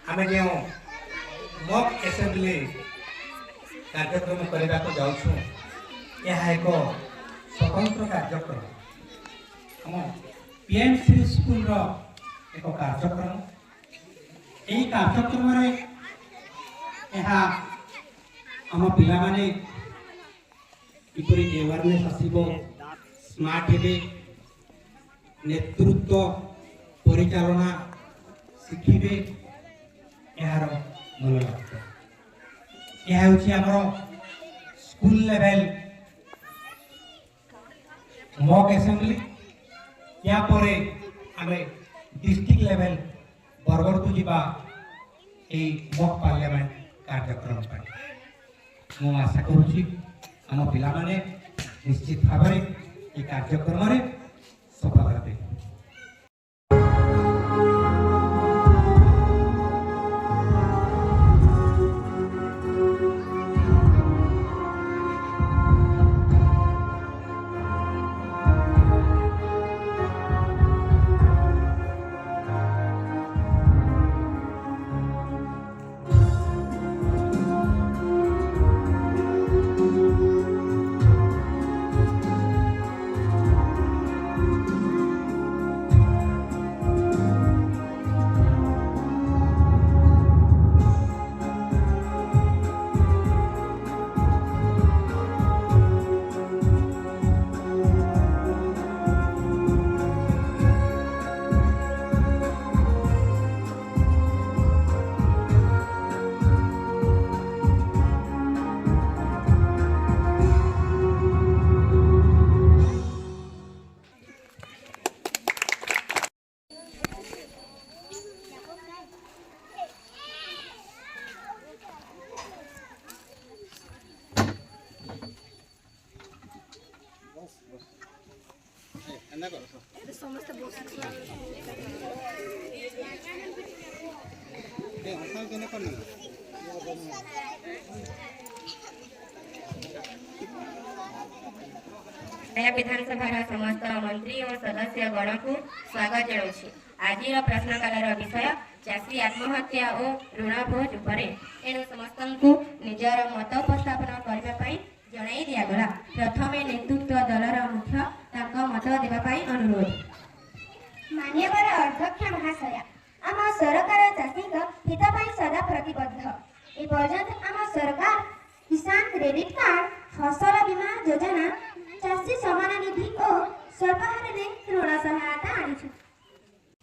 आम जो mock assembly कार्यक्रम करने को जाऊँ यह एक स्वतंत्र कार्यक्रम आम पीएमसी स्कूल एक कार्यक्रम यही कार्यक्रम आम पिला माने किपरि अवेयरनेस आसीबो स्मार्ट हेबे नेतृत्व परिचालना शिखिबे यार मूल लक्ष्य यह होची हमरो स्कूल लेवल मॉक असेंबली या परे आमे डिस्ट्रिक्ट लेवल बरगढ़ को जीवा ए मॉक पार्लियामेंट कार्यक्रम पर मु आशा करूची आम पिला माने निश्चित भाव में ये कार्यक्रम रे सफल हेबे। विधानसभा समस्त मंत्री और सदस्य गण को स्वागत जनाऊँ। आज प्रश्नकाल विषय चाषी आत्महत्या और ऋणबोझ उपरे एणु समस्त को निजर मत उपस्थापन करने जणाई दिगला। प्रथमे नेतृत्व दलर मुख्य मत देवाई अनुरोध। मान्यवर अध्यक्ष महाशय आम सरकार चाषी हित सदा प्रतिबद्ध एपर्यंत आम सरकार किसान क्रेडिट कार्ड फसल बीमा योजना चाषी सम्मान निधि और स्वल्पहार ऋण सहायता आनी।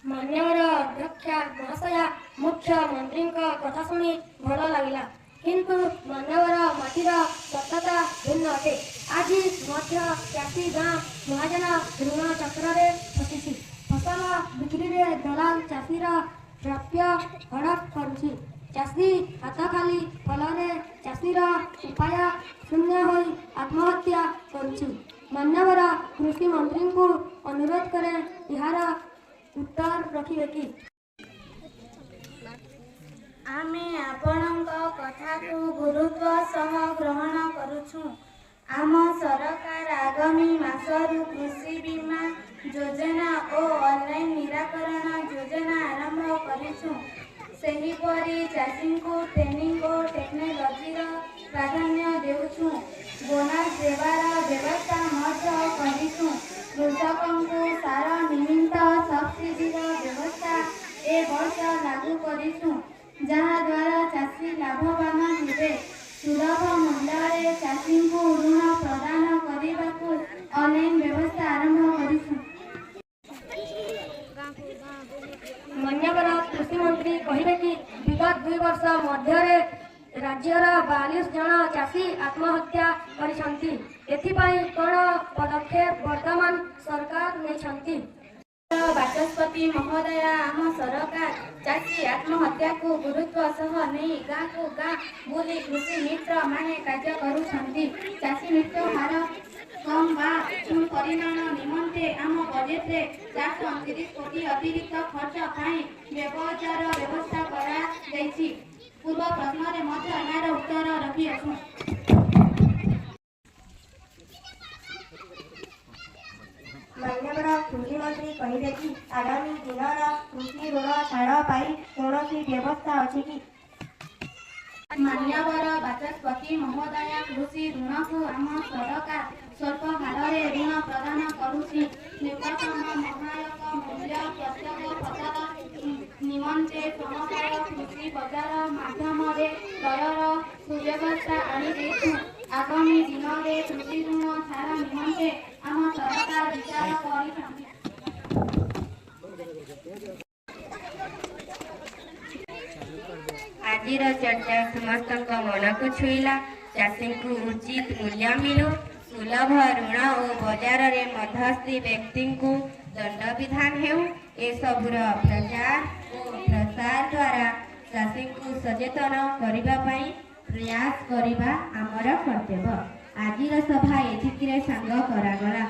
मान्यवर अध्यक्ष महाशय मुख्यमंत्री कथा शुणी भल लगे किंतु मान्यवर माटीर सत्यता भिन्न अटे। आज चाषी गाँ महाजन ऋण चक्र फसी फसल बिक्री दलाल चाषीर प्राप्य हड़प करुछि। चाषी हाथ खाली फल चाषीर उपाय शून्य हो आत्महत्या करुछि। मान्यवर कृषि मंत्री को अनुरोध करे यार उत्तर रखिबे कि। आमे आपणक कथा को गुरुत्व सह ग्रहण करुछु। आम सरकार आगामी मासरु कृषि बीमा योजना और ऑनलाइन निराकरण योजना आरंभ करिछु। सेहीपरि चाषी को ट्रेनिंग और टेक्नोलॉजी प्राधान्य देउछु। बोनस देवार व्यवस्था मध्य करिछु। कृषकों को सार निमित्त सब्सिडी व्यवस्था ए वर्ष लागू करिछु जहाँ द्वारा चाषी लाभवान हेबे। सुलभ मूल्य चाषी को ऋण प्रदान करने को ऑनलाइन व्यवस्था आरंभ करिछु। मान्यवर कृषि मंत्री कहिबे कि विगत 2 वर्ष मध्य राज्यर 42 जन चाषी आत्महत्या करिसंती। एथिपाई कोन पदक्षेप वर्तमान सरकार नेछंती। बाचस्पति महोदय आम सरकार चाषी आत्महत्या को गुरुत्व सह नहीं गाँ को गाँ बुली कृषि मित्र माने कार्य करुछंती। चाषी मृत्यु हार कम परिमाण निमंते आम बजेट रे 429 कोटी अतिरिक्त खर्च पाई व्यवचार व्यवस्था करा जायछि। पूर्व प्रश्न रे मध्य यार उत्तर रखी अछि। मान्यवर कृषि मंत्री कहिबे कि ଆଗାମୀ ଦିନର କୃଷି ଋଣ ଛାଡ଼ ପାଇଁ କୌଣସି ବ୍ୟବସ୍ଥା ଅଛି କି? ମାନ୍ୟବର ବାଚସ୍ପତି ମହୋଦୟ, କୃଷି ଋଣକୁ ଆମ ସରକାର ସ୍ୱଳ୍ପ ହାରରେ ଋଣ ପ୍ରଦାନ କରୁଛି। ନ୍ୟୁନତମ ସହାୟକ ମୂଲ୍ୟ ପ୍ରତ୍ୟେକ ଫସଲ ନିମନ୍ତେ ସମବାୟ କୃଷି ବଜାର ମାଧ୍ୟମରେ କ୍ରୟର ସୁବ୍ୟବସ୍ଥା ଆଣିଦେଇଛୁ। ଆଗାମୀ ଦିନରେ କୃଷି ଋଣ ଛାଡ଼ ନିମନ୍ତେ ଆମ ସରକାର ବିଚାର କରିଛନ୍ତି। ଆଜିର ଚର୍ଚ୍ଚା ସମସ୍ତଙ୍କ ମନକୁ ଛୁଇଁଲା। ଚାଷୀଙ୍କୁ ଉଚିତ ମୂଲ୍ୟ ମିଳୁ, ସୁଲଭ ଋଣ ଓ ବଜାରରେ ମଧ୍ୟସ୍ଥି ବ୍ୟକ୍ତିଙ୍କୁ ଦଣ୍ଡବିଧାନ ହେଉ, ଏସବୁର ପ୍ରଚାର ଓ ପ୍ରସାର ଦ୍ୱାରା ଚାଷୀଙ୍କୁ ସଚେତନ କରିବା ପାଇଁ ପ୍ରୟାସ କରିବା ଆମର କର୍ତ୍ତବ୍ୟ। ଆଜିର ସଭା ଏତିକିରେ ସାଙ୍ଗ କରାଗଲା।